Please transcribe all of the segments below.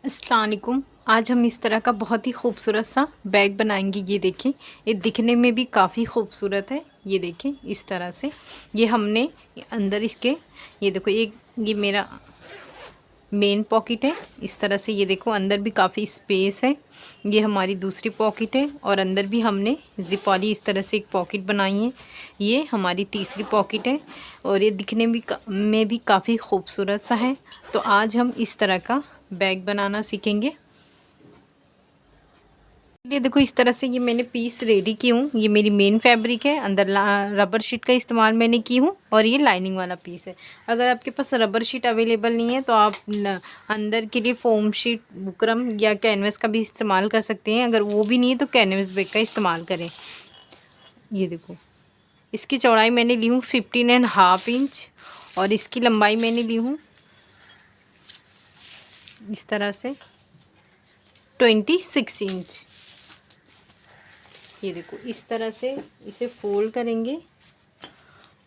अस्सलाम वालेकुम। आज हम इस तरह का बहुत ही खूबसूरत सा बैग बनाएंगे। ये देखें, ये दिखने में भी काफ़ी खूबसूरत है। ये देखें इस तरह से ये हमने अंदर इसके, ये देखो एक ये मेरा मेन पॉकेट है। इस तरह से ये देखो अंदर भी काफ़ी स्पेस है। ये हमारी दूसरी पॉकेट है और अंदर भी हमने जिप वाली इस तरह से एक पॉकेट बनाई है। ये हमारी तीसरी पॉकेट है और ये दिखने में भी काफ़ी खूबसूरत सा है। तो आज हम इस तरह का बैग बनाना सीखेंगे। ये देखो इस तरह से ये मैंने पीस रेडी की हूँ। ये मेरी मेन फैब्रिक है, अंदर रबर शीट का इस्तेमाल मैंने की हूँ और ये लाइनिंग वाला पीस है। अगर आपके पास रबर शीट अवेलेबल नहीं है तो आप अंदर के लिए फोम शीट, बुकरम या कैनवस का भी इस्तेमाल कर सकते हैं। अगर वो भी नहीं है तो कैनवस बैग का इस्तेमाल करें। ये देखो इसकी चौड़ाई मैंने ली हूँ 15.5 इंच और इसकी लंबाई मैंने ली हूँ इस तरह से 26 इंच। ये देखो इस तरह से इसे फोल्ड करेंगे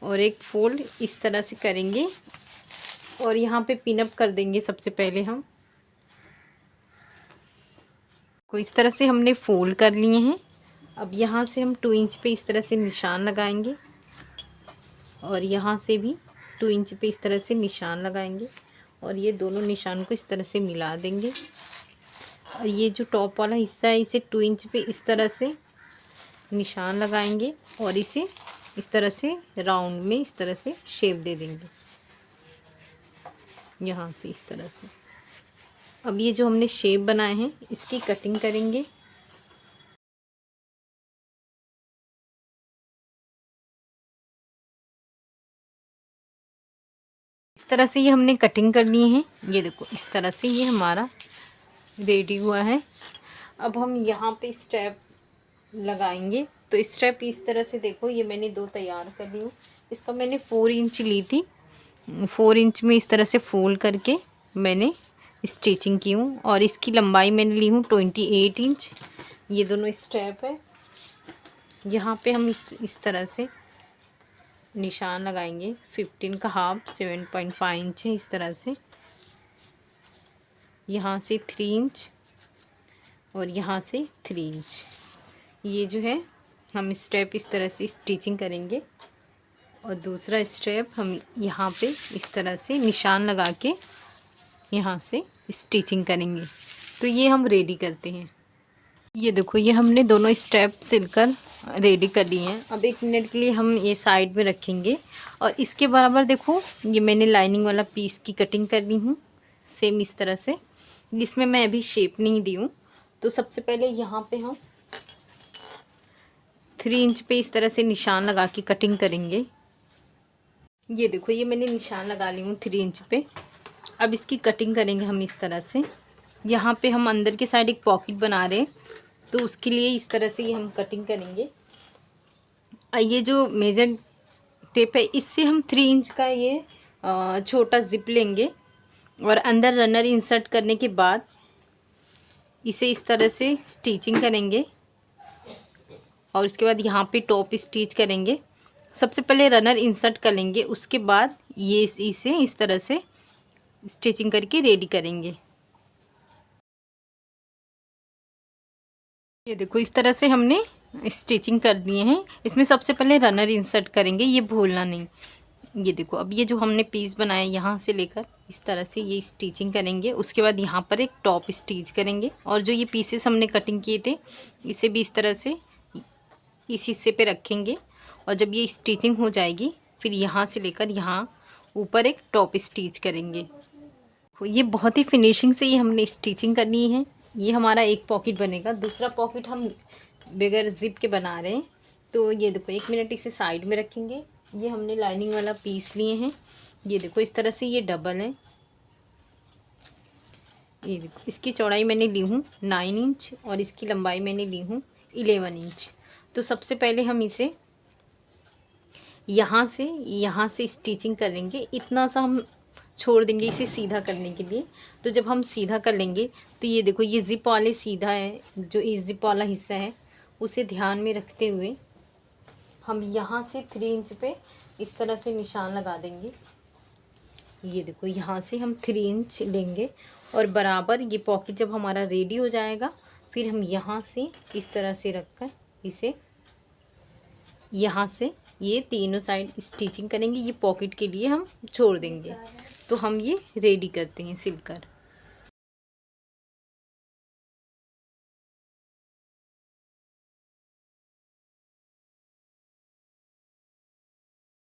और एक फोल्ड इस तरह से करेंगे और यहाँ पे पिन अप कर देंगे। सबसे पहले हम को इस तरह से हमने फोल्ड कर लिए हैं। अब यहाँ से हम 2 इंच पे इस तरह से निशान लगाएंगे और यहाँ से भी 2 इंच पे इस तरह से निशान लगाएंगे और ये दोनों निशान को इस तरह से मिला देंगे। और ये जो टॉप वाला हिस्सा है इसे 2 इंच पे इस तरह से निशान लगाएंगे और इसे इस तरह से राउंड में इस तरह से शेप दे देंगे यहाँ से इस तरह से। अब ये जो हमने शेप बनाए हैं इसकी कटिंग करेंगे। इस तरह से ये हमने कटिंग कर ली है। ये देखो इस तरह से ये हमारा रेडी हुआ है। अब हम यहाँ पे स्टेप लगाएंगे। तो स्टेप इस तरह से देखो, ये मैंने 2 तैयार कर ली हूँ। इसका मैंने 4 इंच ली थी। 4 इंच में इस तरह से फोल्ड करके मैंने स्टिचिंग की हूँ और इसकी लंबाई मैंने ली हूँ 28 इंच। ये दोनों स्टेप है। यहाँ पे हम इस तरह से निशान लगाएंगे। 15 का हाफ 7.5 इंच है। इस तरह से यहाँ से 3 इंच और यहाँ से 3 इंच। ये जो है हम स्टेप इस तरह से स्टिचिंग करेंगे और दूसरा स्टेप हम यहाँ पे इस तरह से निशान लगा के यहाँ से स्टिचिंग करेंगे। तो ये हम रेडी करते हैं। ये देखो ये हमने दोनों स्टेप सिलकर रेडी कर लिए हैं। अब 1 मिनट के लिए हम ये साइड में रखेंगे और इसके बराबर देखो ये मैंने लाइनिंग वाला पीस की कटिंग कर ली हूँ सेम इस तरह से। इसमें मैं अभी शेप नहीं दी हूँ। तो सबसे पहले यहाँ पे हम 3 इंच पे इस तरह से निशान लगा के कटिंग करेंगे। ये देखो ये मैंने निशान लगा ली हूँ 3 इंच पे। अब इसकी कटिंग करेंगे हम इस तरह से। यहाँ पे हम अंदर के साइड एक पॉकेट बना रहे हैं तो उसके लिए इस तरह से ये हम कटिंग करेंगे। ये जो मेजर टेप है इससे हम 3 इंच का ये छोटा जिप लेंगे और अंदर रनर इंसर्ट करने के बाद इसे इस तरह से स्टिचिंग करेंगे और उसके बाद यहाँ पे टॉप स्टिच करेंगे। सबसे पहले रनर इंसर्ट कर लेंगे, उसके बाद ये इसे इस तरह से स्टिचिंग करके रेडी करेंगे। ये देखो इस तरह से हमने स्टिचिंग कर दिए हैं। इसमें सबसे पहले रनर इंसर्ट करेंगे, ये भूलना नहीं। ये देखो अब ये जो हमने पीस बनाया यहाँ से लेकर इस तरह से ये स्टिचिंग करेंगे। उसके बाद यहाँ पर एक टॉप स्टिच करेंगे और जो ये पीसेस हमने कटिंग किए थे इसे भी इस तरह से इस हिस्से पे रखेंगे और जब ये स्टिचिंग हो जाएगी फिर यहाँ से लेकर यहाँ ऊपर एक टॉप स्टिच करेंगे। ये बहुत ही फिनिशिंग से ये हमने स्टिचिंग करनी है। ये हमारा एक पॉकेट बनेगा। दूसरा पॉकेट हम बगैर जिप के बना रहे हैं। तो ये देखो 1 मिनट इसे साइड में रखेंगे। ये हमने लाइनिंग वाला पीस लिए हैं। ये देखो इस तरह से ये डबल है। ये देखो इसकी चौड़ाई मैंने ली हूँ 9 इंच और इसकी लंबाई मैंने ली हूँ 11 इंच। तो सबसे पहले हम इसे यहाँ से स्टिचिंग करेंगे। इतना सा हम छोड़ देंगे इसे सीधा करने के लिए। तो जब हम सीधा कर लेंगे तो ये देखो ये जिप वाले सीधा है, जो इस जिप वाला हिस्सा है उसे ध्यान में रखते हुए हम यहाँ से 3 इंच पे इस तरह से निशान लगा देंगे। ये देखो यहाँ से हम 3 इंच लेंगे और बराबर ये पॉकेट जब हमारा रेडी हो जाएगा, फिर हम यहाँ से इस तरह से रखकर इसे यहाँ से ये तीनों साइड स्टिचिंग करेंगे। ये पॉकेट के लिए हम छोड़ देंगे। तो हम ये रेडी करते हैं सिलकर।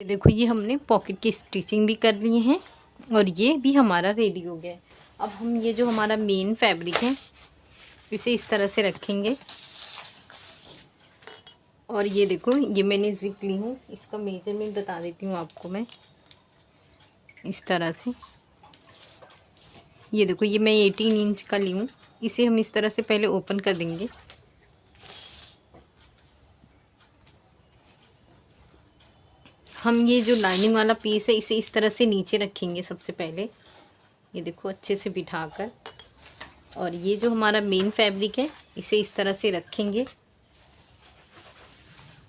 देखो ये हमने पॉकेट की स्टिचिंग भी कर ली है और ये भी हमारा रेडी हो गया है। अब हम ये जो हमारा मेन फैब्रिक है इसे इस तरह से रखेंगे और ये देखो ये मैंने जिप ली हूँ, इसका मेजरमेंट बता देती हूँ आपको मैं। इस तरह से ये देखो ये मैं 18 इंच का ली हूँ। इसे हम इस तरह से पहले ओपन कर देंगे। हम ये जो लाइनिंग वाला पीस है इसे इस तरह से नीचे रखेंगे सबसे पहले, ये देखो अच्छे से बिठाकर। और ये जो हमारा मेन फैब्रिक है इसे इस तरह से रखेंगे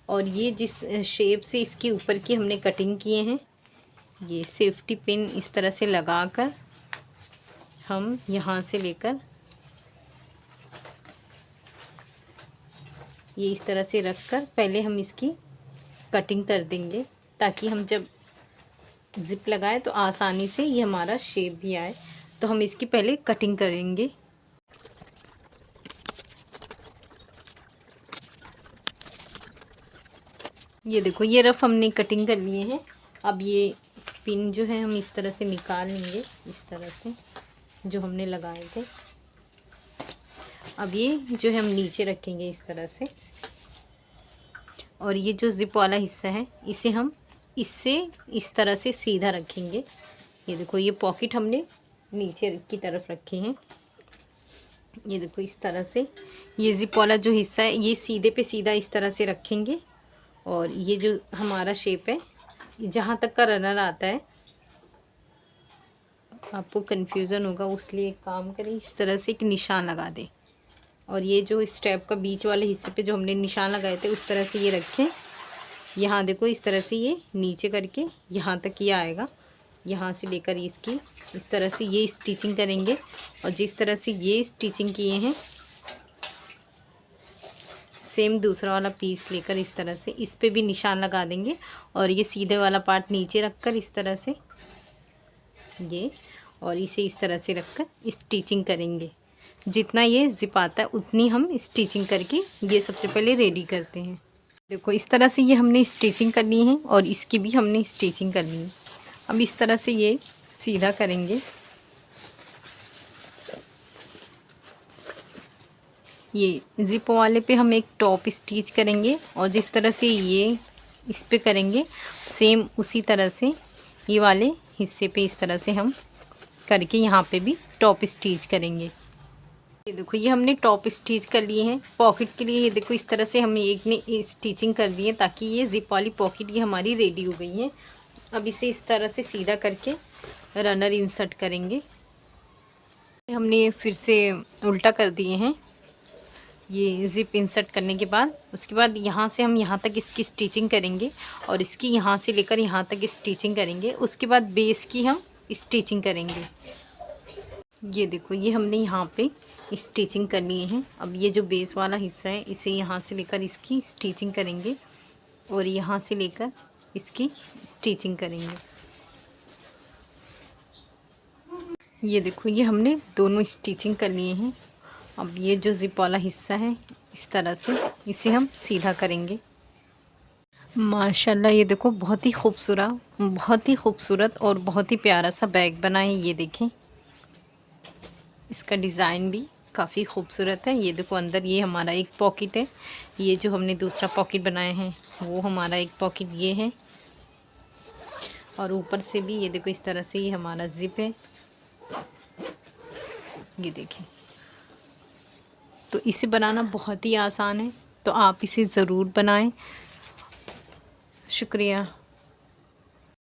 और ये जिस शेप से इसके ऊपर की हमने कटिंग किए हैं, ये सेफ्टी पिन इस तरह से लगाकर हम यहाँ से लेकर ये इस तरह से रखकर पहले हम इसकी कटिंग कर देंगे, ताकि हम जब ज़िप लगाए तो आसानी से ये हमारा शेप भी आए। तो हम इसकी पहले कटिंग करेंगे। ये देखो ये रफ हमने कटिंग कर लिए हैं। अब ये पिन जो है हम इस तरह से निकाल लेंगे, इस तरह से जो हमने लगाए थे। अब ये जो है हम नीचे रखेंगे इस तरह से और ये जो ज़िप वाला हिस्सा है इसे हम इससे इस तरह से सीधा रखेंगे। ये देखो ये पॉकेट हमने नीचे की तरफ रखे हैं। ये देखो इस तरह से ये ज़िप वाला जो हिस्सा है ये सीधे पे सीधा इस तरह से रखेंगे और ये जो हमारा शेप है जहाँ तक का रनर आता है, आपको कन्फ्यूज़न होगा उसलिए एक काम करें, इस तरह से एक निशान लगा दें और ये जो स्टेप का बीच वाले हिस्से पे जो हमने निशान लगाए थे उस तरह से ये रखें। यहाँ देखो इस तरह से ये नीचे करके यहाँ तक ये आएगा, यहाँ से लेकर इसकी इस तरह से ये स्टिचिंग करेंगे और जिस तरह से ये स्टिचिंग किए हैं सेम दूसरा वाला पीस लेकर इस तरह से इस पे भी निशान लगा देंगे और ये सीधे वाला पार्ट नीचे रखकर इस तरह से ये और इसे इस तरह से रखकर स्टिचिंग करेंगे। जितना ये ज़िप आता है उतनी हम स्टिचिंग करके ये सबसे पहले रेडी करते हैं। देखो इस तरह से ये हमने स्टिचिंग करनी है और इसकी भी हमने स्टिचिंग करनी है। अब इस तरह से ये सीधा करेंगे। ये ज़िप वाले पे हम एक टॉप स्टिच करेंगे और जिस तरह से ये इस पे करेंगे सेम उसी तरह से ये वाले हिस्से पे इस तरह से हम करके यहाँ पे भी टॉप स्टिच करेंगे। ये देखो ये हमने टॉप स्टिच कर लिए हैं पॉकेट के लिए। ये देखो इस तरह से हम एक ने स्टिचिंग कर दी है ताकि ये ज़िप वाली पॉकेट ये हमारी रेडी हो गई है। अब इसे इस तरह से सीधा करके रनर इंसर्ट करेंगे। हमने फिर से उल्टा कर दिए हैं ये ज़िप इंसर्ट करने के बाद। उसके बाद यहाँ से हम यहाँ तक इसकी स्टिचिंग करेंगे और इसकी यहाँ से लेकर यहाँ तक स्टिचिंग करेंगे। उसके बाद बेस की हम स्टिचिंग करेंगे। ये देखो ये हमने यहाँ पे स्टिचिंग कर लिए हैं। अब ये जो बेस वाला हिस्सा है इसे यहाँ से लेकर इसकी स्टिचिंग करेंगे और यहाँ से लेकर इसकी स्टिचिंग करेंगे। ये देखो ये हमने दोनों स्टिचिंग कर लिए हैं। अब ये जो ज़िप वाला हिस्सा है इस तरह से इसे हम सीधा करेंगे। माशाल्लाह ये देखो बहुत ही खूबसूरत और बहुत ही प्यारा सा बैग बना है। ये देखें इसका डिज़ाइन भी काफ़ी खूबसूरत है। ये देखो अंदर ये हमारा एक पॉकेट है, ये जो हमने दूसरा पॉकेट बनाए हैं वो हमारा एक पॉकेट ये है और ऊपर से भी ये देखो इस तरह से ये हमारा ज़िप है। ये देखें तो इसे बनाना बहुत ही आसान है, तो आप इसे ज़रूर बनाएं। शुक्रिया।